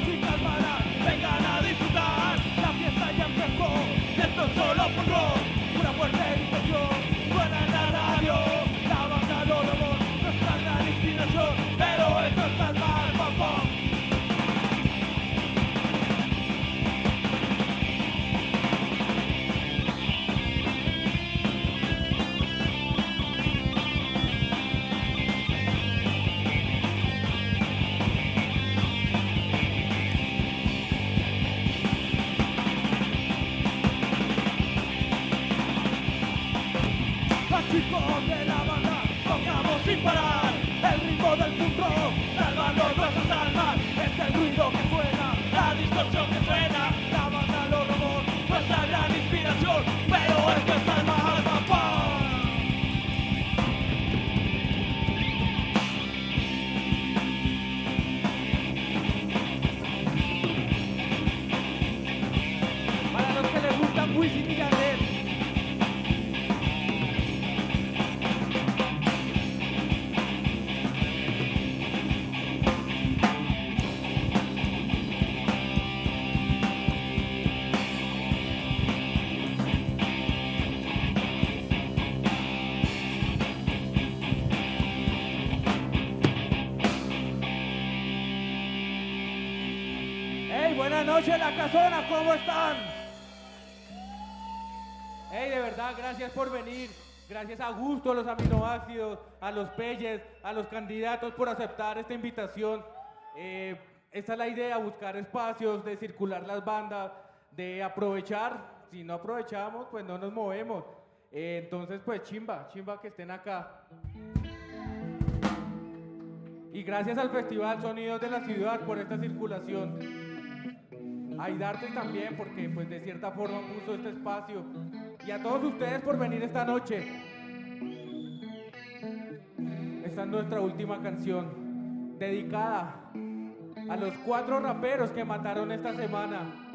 chicas malas, vengan a disfrutar. La fiesta ya empezó, y esto es solo por rock. Una fuerte distorsión, suena en la radio. La banda Los Lobos, nuestra gran inspiración. Pero esto está mal, papá. Chicos de la banda, tocamos sin parar. El ritmo del punk rock, salvando nuestras almas. Es el ruido que suena, la distorsión que suena. La banda Los Lobos, nuestra gran inspiración. Pero esto es alma, alma, paz. Para los que les gustan Wisin y Yandel. Buenas noches, La Casona, ¿cómo están? Hey, de verdad, gracias por venir. Gracias a Gusto, a los aminoácidos, a los Peyes, a los candidatos por aceptar esta invitación. Esta es la idea, buscar espacios, de circular las bandas, de aprovechar. Si no aprovechamos, pues no nos movemos. Entonces, pues chimba que estén acá. Y gracias al Festival Sonidos de la Ciudad por esta circulación. A Idarte también, porque pues de cierta forma puso este espacio. Y a todos ustedes por venir esta noche. Esta es nuestra última canción, dedicada a los 4 raperos que mataron esta semana.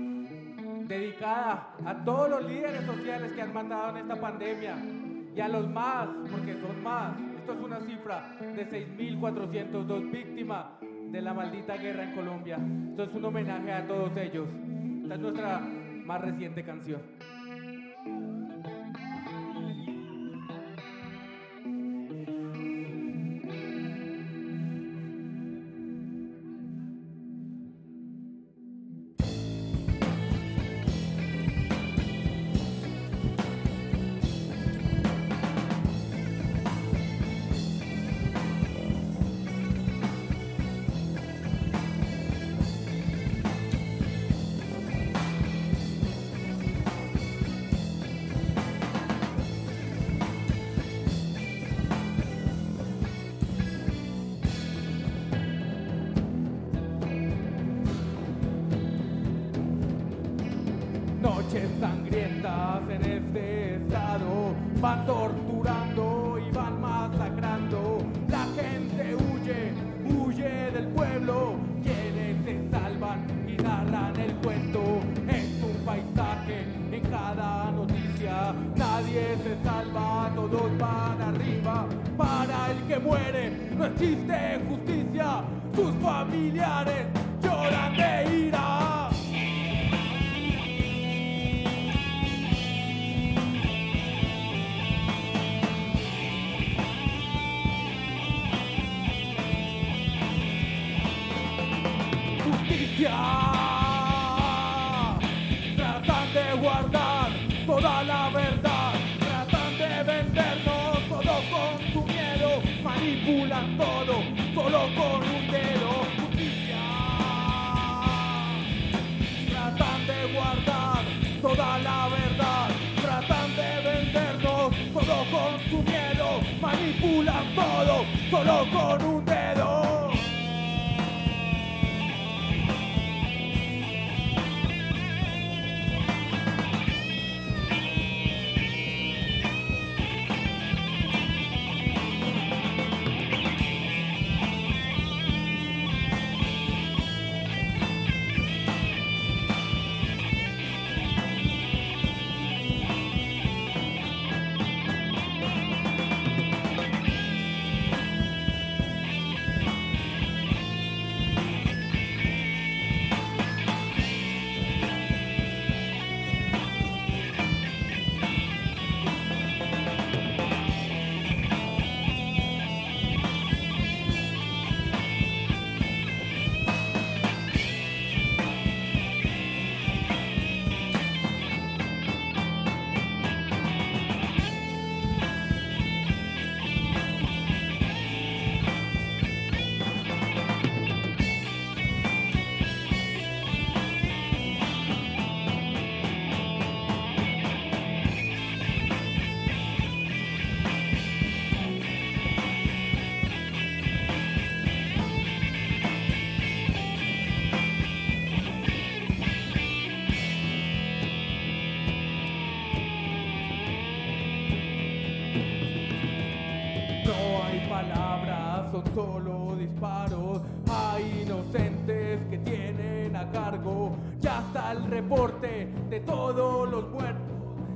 Dedicada a todos los líderes sociales que han matado en esta pandemia. Y a los más, porque son más. Esto es una cifra de 6.402 víctimas de la maldita guerra en Colombia. Esto es un homenaje a todos ellos. Esta es nuestra más reciente canción. Noches sangrientas en este estado, van torturando y van masacrando. La gente huye del pueblo, quienes se salvan y narran el cuento. Es un paisaje en cada noticia, nadie se salva, todos van arriba. Para el que muere no existe justicia, sus familiares lloran de ira. Tratan de guardar toda la verdad, tratan de vendernos todo con su miedo, manipulan todo solo con un dedo. Justicia. Tratan de guardar toda la verdad, tratan de vendernos todo con su miedo, manipulan todo solo con un dedo. son solo disparos a inocentes que tienen a cargo. Ya está el reporte de todos los muertos.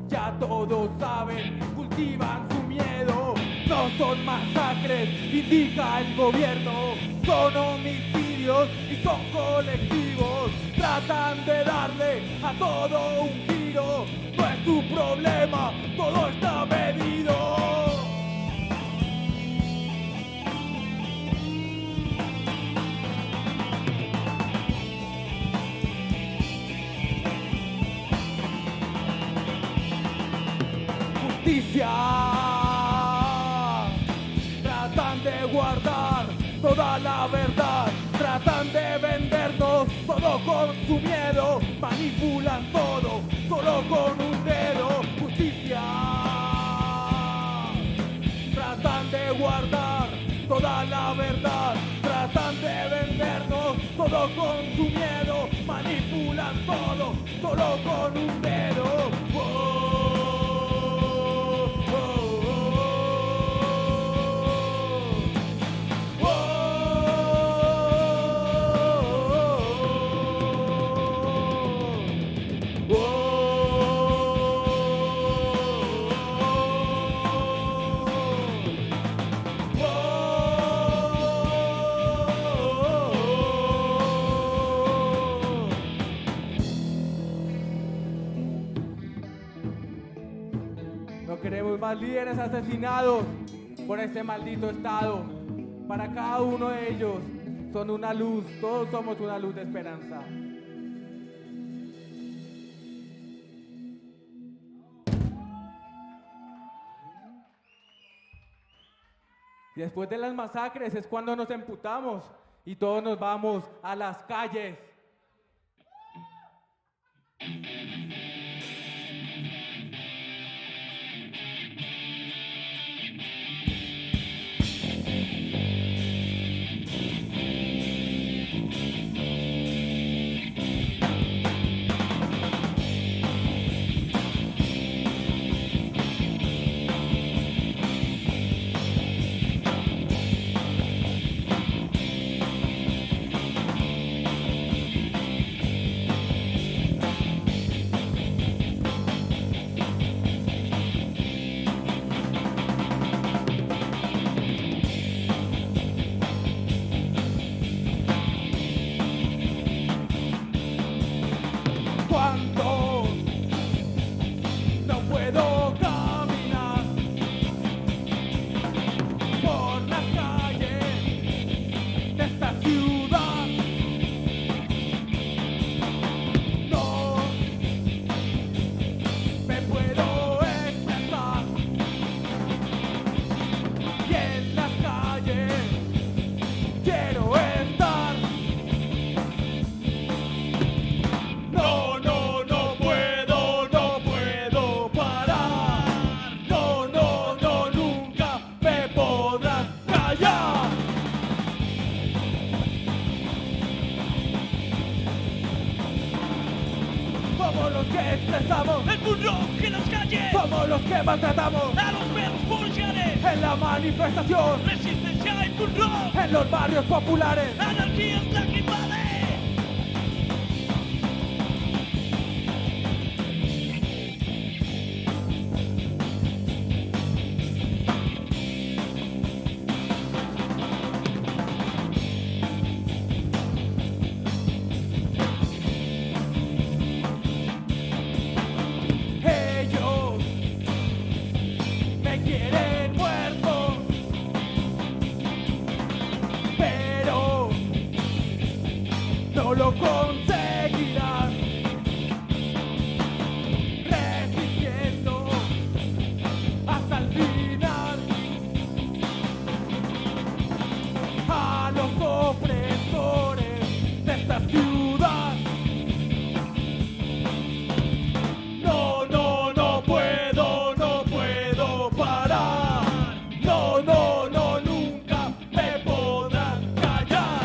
Ya todos saben, cultivan su miedo. No son masacres, indica el gobierno. Son homicidios y son colectivos. Tratan de darle a todo un giro. No es tu problema, todo está medido. Justicia. Tratan de guardar toda la verdad, tratan de vendernos todo con su miedo, manipulan todo solo con un dedo. Justicia. Tratan de guardar toda la verdad, tratan de vendernos todo con su miedo, manipulan todo solo con un dedo. No queremos más líderes asesinados por este maldito Estado. Para cada uno de ellos son una luz, todos somos una luz de esperanza. Y después de las masacres es cuando nos emputamos y todos nos vamos a las calles. Cuando no puedo caminar por las calles de esta ciudad, no me puedo expresar, y en las calles quiero estar. No, no, no puedo, no puedo parar. No, no, no, nunca me podrán callar. Somos los que expresamos el punk rock en las calles, somos los que maltratamos a los perros policiales, en la manifestación, resistencia y punk rock, en los barrios populares. anarquía es la que invade. Ellos me quieren muerto, pero no lo conseguirán. Resistiendo hasta el final a los opresores de esta ciudad. No, no, no puedo, no puedo parar. No, no, no, nunca me podrán callar.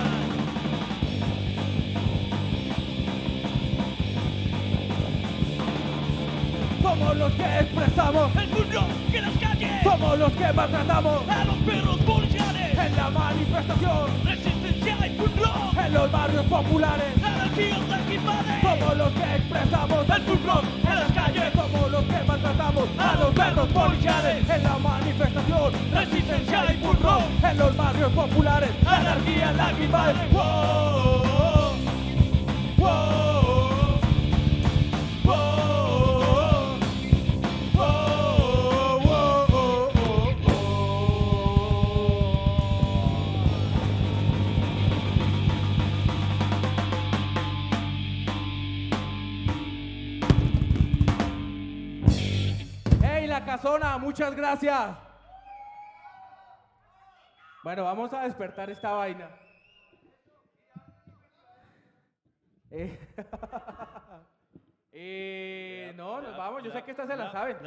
Somos los que expresamos El punk rock en las calles, somos los que maltratamos a los perros policiales, en la la manifestación, resistencia y punk rock, en los barrios populares. la anarquía es la que invade. Somos los que expresamos el punk rock en las calles. Somos los que maltratamos a los perros policiales. En la manifestación, resistencia y punk rock, en los barrios populares. Anarquía es la que invade. Wow, wow. La casona, muchas gracias. Bueno, vamos a despertar esta vaina. No, nos vamos, yo sé que esta se la saben.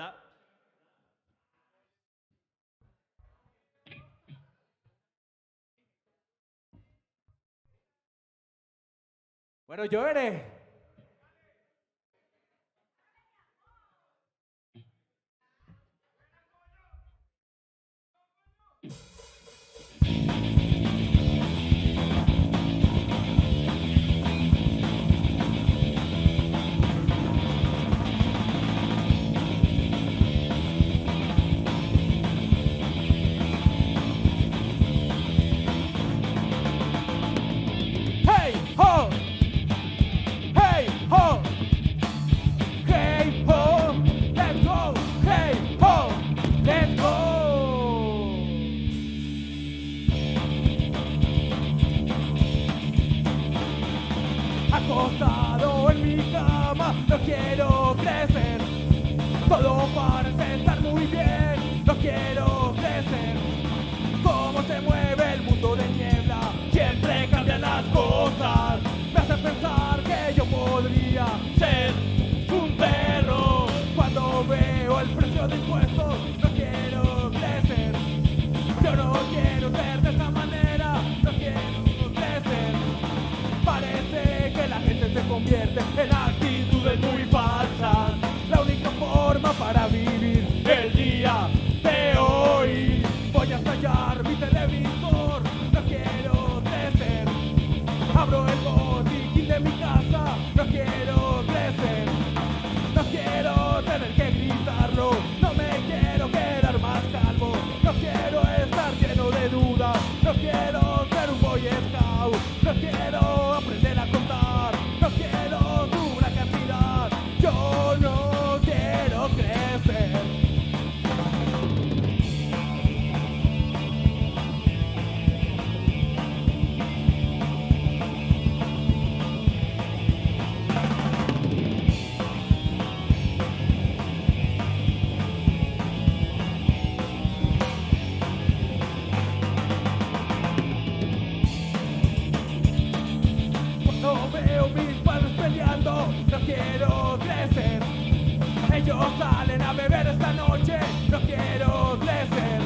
Bueno, yo veré. Acostado en mi cama, no quiero crecer. Todo parece estar muy bien, no quiero crecer. Cómo se mueve el mundo de niebla, siempre cambian las cosas. Me hace pensar que yo podría ser un perro. Cuando veo el precio de impuestos, no quiero crecer. Yo no quiero ser de esa manera, no quiero crecer. Parece que la gente se convierte en actitudes muy falsas. La única forma para vivir el día de hoy. Voy a estallar mi televisor, no quiero crecer. Abro el botiquín de mi casa, no quiero crecer. No quiero tener que gritarlo, no me quiero quedar más calvo. No quiero estar lleno de dudas, no quiero ser un boy scout. No quiero aprender a contar, no quiero una cantidad. Yo no quiero crecer. Cuando veo mis padres peleando, no quiero crecer. Ellos salen a beber esta noche, no quiero crecer.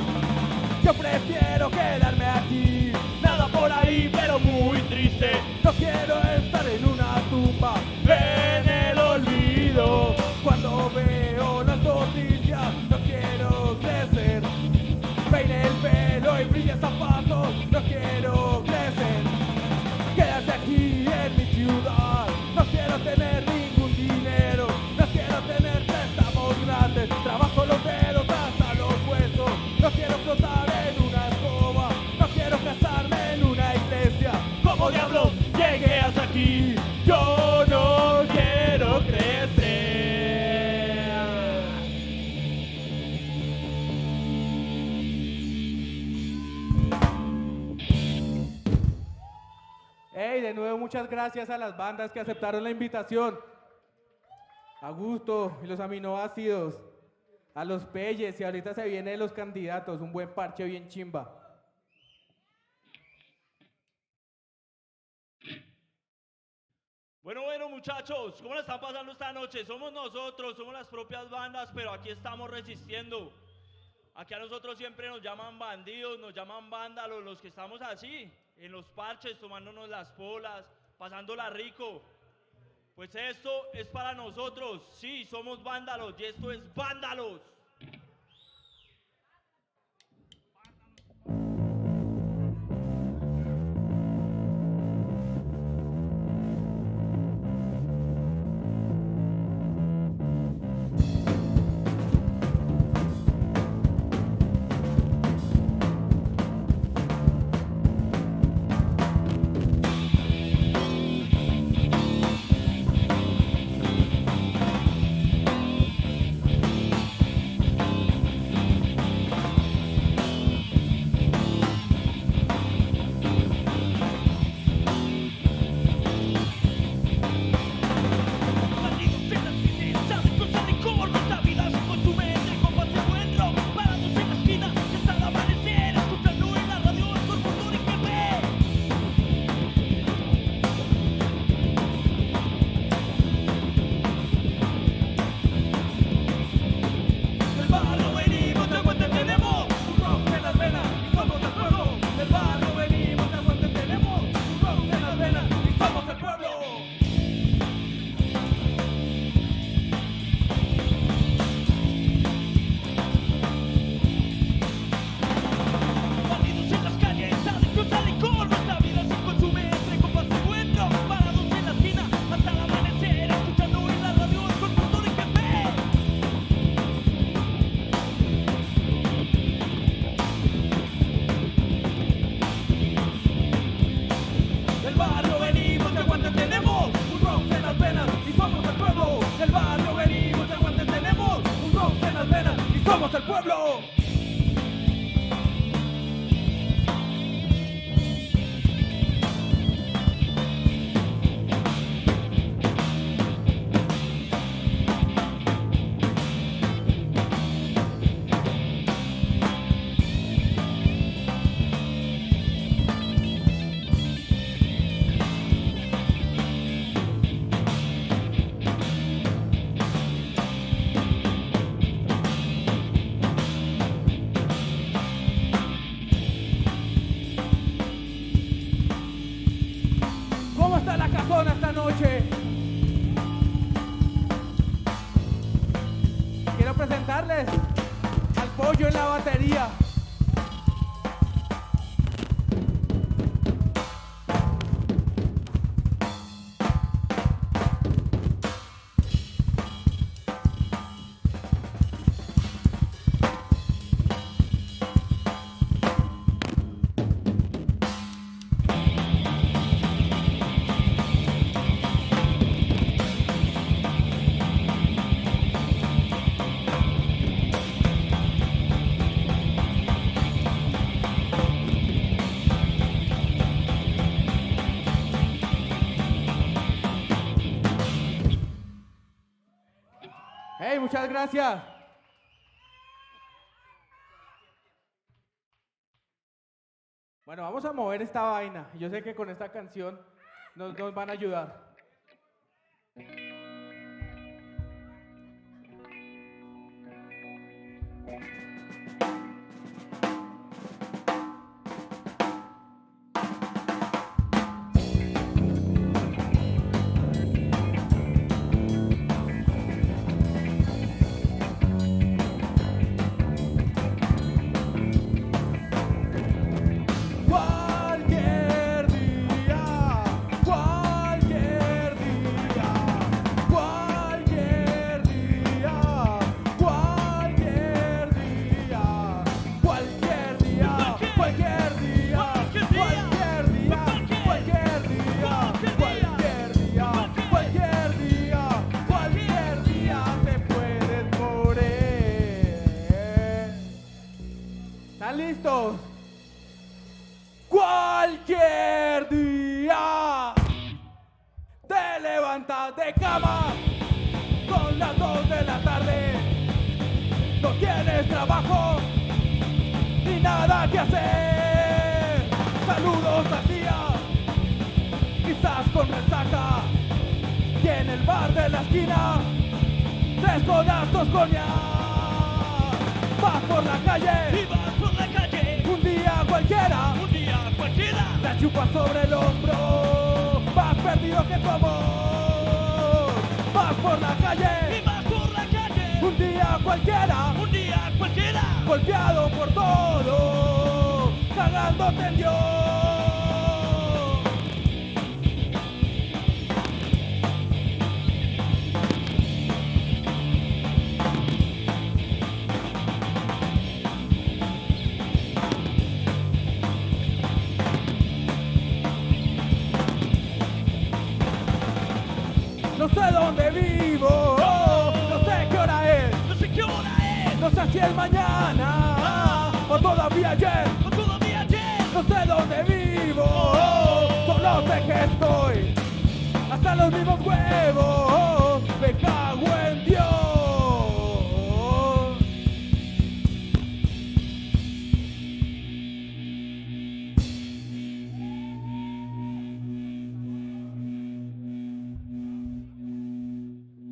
Yo prefiero quedarme aquí, nada por ahí, pero muy triste. No quiero estar en una tumba, en el olvido. Cuando veo las noticias, no quiero crecer. Peine el pelo y brille zapatos, no quiero crecer. Quédate aquí en mi ciudad, no quiero tener ningún dinero, no quiero tener préstamos grandes, trabajo los dedos hasta los huesos, no quiero flotar en una escoba, no quiero casarme en una iglesia. ¿Cómo diablos llegué hasta aquí? Yo no quiero crecer. Hey, de nuevo muchas gracias a las bandas que aceptaron la invitación. A Gusto y los aminoácidos, a los Peyes, y ahorita se vienen los candidatos, un buen parche bien chimba. Bueno, muchachos, ¿cómo la están pasando esta noche? Somos nosotros, somos las propias bandas, pero aquí estamos resistiendo. Aquí a nosotros siempre nos llaman bandidos, nos llaman vándalos, los que estamos así, en los parches, tomándonos las polas, pasándola rico. Pues esto es para nosotros, sí, somos vándalos y esto es Vándalos. muchas gracias. Bueno, vamos a mover esta vaina. Yo sé que con esta canción nos van a ayudar. ¿Listos? Cualquier día te levantas de cama, son las 2 de la tarde, no tienes trabajo ni nada que hacer. Saludos al día, quizás con resaca, y en el bar de la esquina, 3 conazos coñac. Vas por la calle, un día cualquiera, la chupas sobre el hombro, más perdido que tu amor. Vas por la calle, un día cualquiera, golpeado por todo, cagándote en Dios. No sé dónde vivo, no sé qué hora es, no sé si es mañana o todavía ayer, no sé dónde vivo, solo sé que estoy hasta los mismos huevos, me cago en Dios.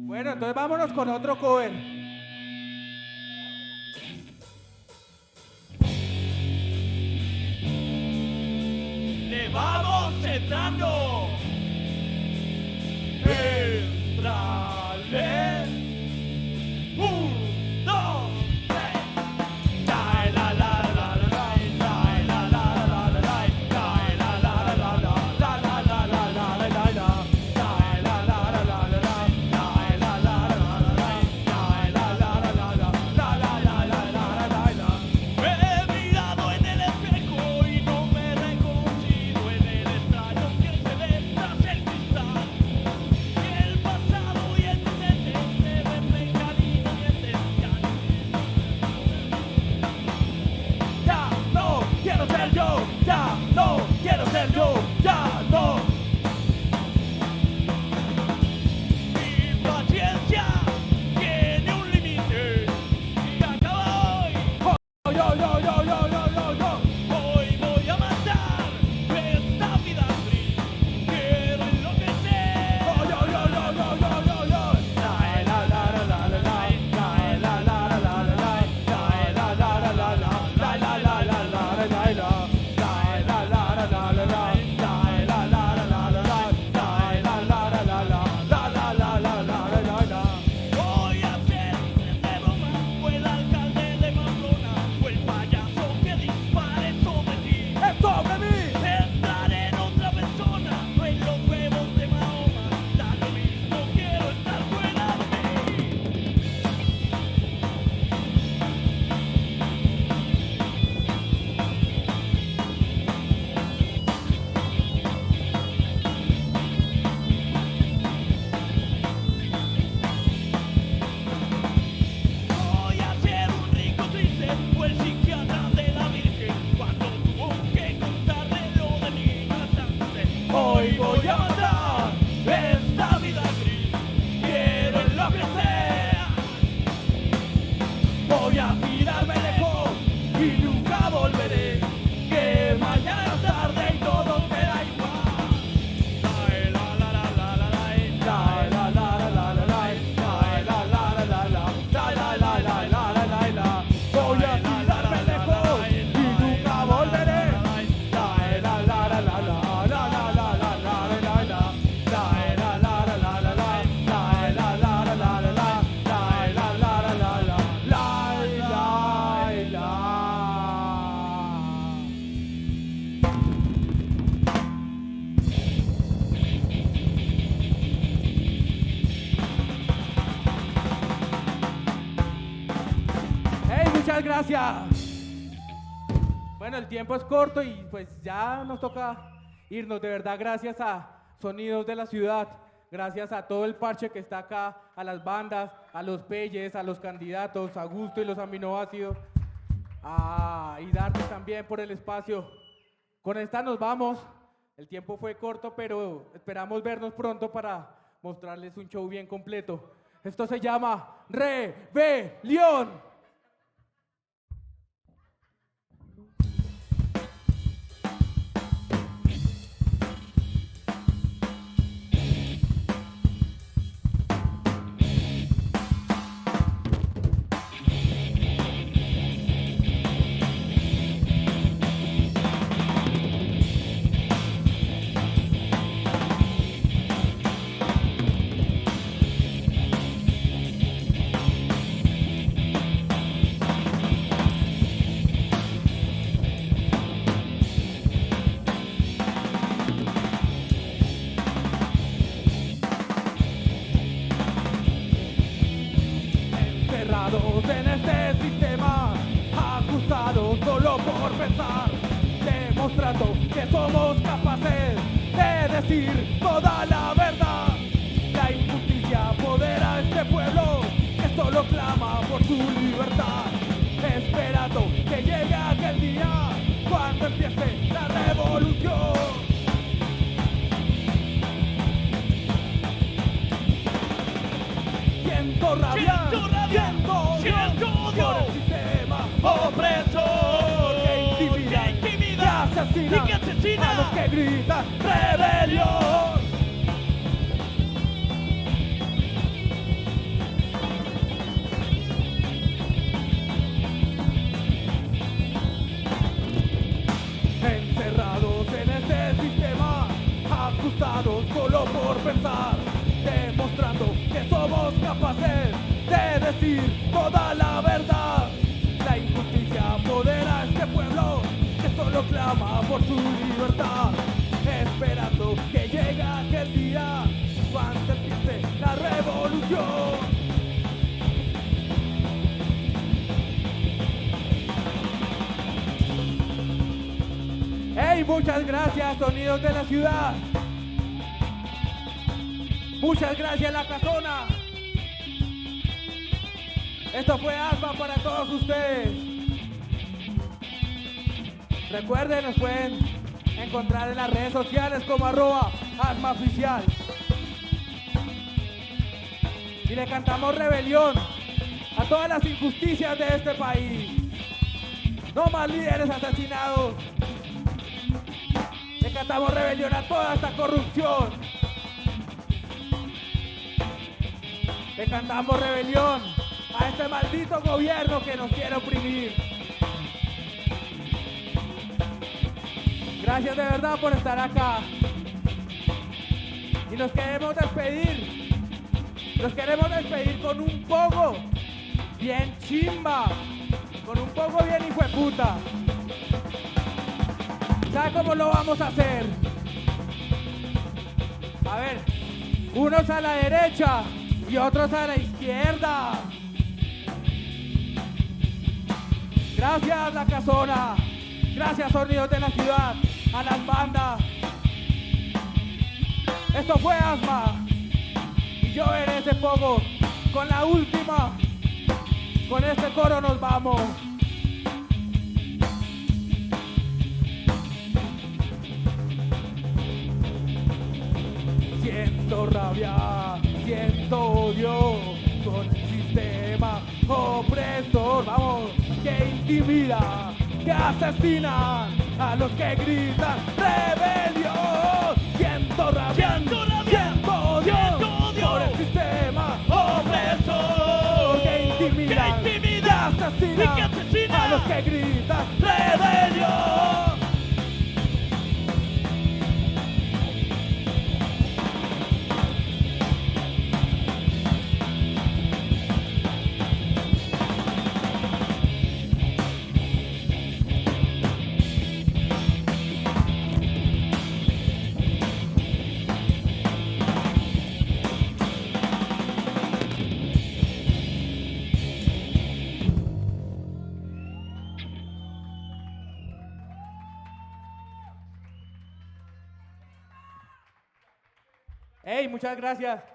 Bueno, entonces vámonos con otro cover. Le vamos entrando. Entrale. 1, 2, 3. La la la la la la la la la la la la la la la la gracias. Bueno, el tiempo es corto y pues ya nos toca irnos. De verdad, gracias a Sonidos de la Ciudad, gracias a todo el parche que está acá, a las bandas, a los peyes, a los candidatos, a Gusto y los aminoácidos, y Darte también por el espacio. Con esta nos vamos. El tiempo fue corto, pero esperamos vernos pronto para mostrarles un show bien completo. Esto se llama Rebelión. En este sistema, acusados solo por pensar, demostrando que somos capaces de decir toda la verdad. La injusticia apodera a este pueblo que solo clama por su libertad, esperando que llegue aquel día cuando empiece la revolución. Siento rabia, siento odio por el sistema opresor que intimida, que asesina a los que gritan rebelión. Encerrados en este sistema, acusados solo por pensar, demostrando que somos capaces de decir toda la verdad. La injusticia apodera a este pueblo que solo clama por su libertad, esperando que llegue aquel día cuando empiece la revolución. ¡Hey! Muchas gracias, Sonidos de la Ciudad. Muchas gracias, La Casona. Esto fue Asma para todos ustedes. Recuerden, nos pueden encontrar en las redes sociales como @AsmaOficial. Y le cantamos rebelión a todas las injusticias de este país. No más líderes asesinados. Le cantamos rebelión a toda esta corrupción. Le cantamos rebelión a este maldito gobierno que nos quiere oprimir. Gracias de verdad por estar acá. Y nos queremos despedir. Nos queremos despedir con un poco bien chimba. Con un poco bien hijueputa. ¿Sabe cómo lo vamos a hacer? A ver, unos a la derecha y otros a la izquierda. Gracias, La Casona. Gracias, Sonidos de la Ciudad. A las bandas. Esto fue Asma. Y yo veré ese poco. Con la última. Con este coro nos vamos. Siento rabia, siento odio con el sistema opresor, vamos, que intimida, que asesina a los que gritan rebelión. Siento rabia, siento odio por el sistema opresor, que intimida, que asesina a los que gritan rebelión. ¡Ey, muchas gracias!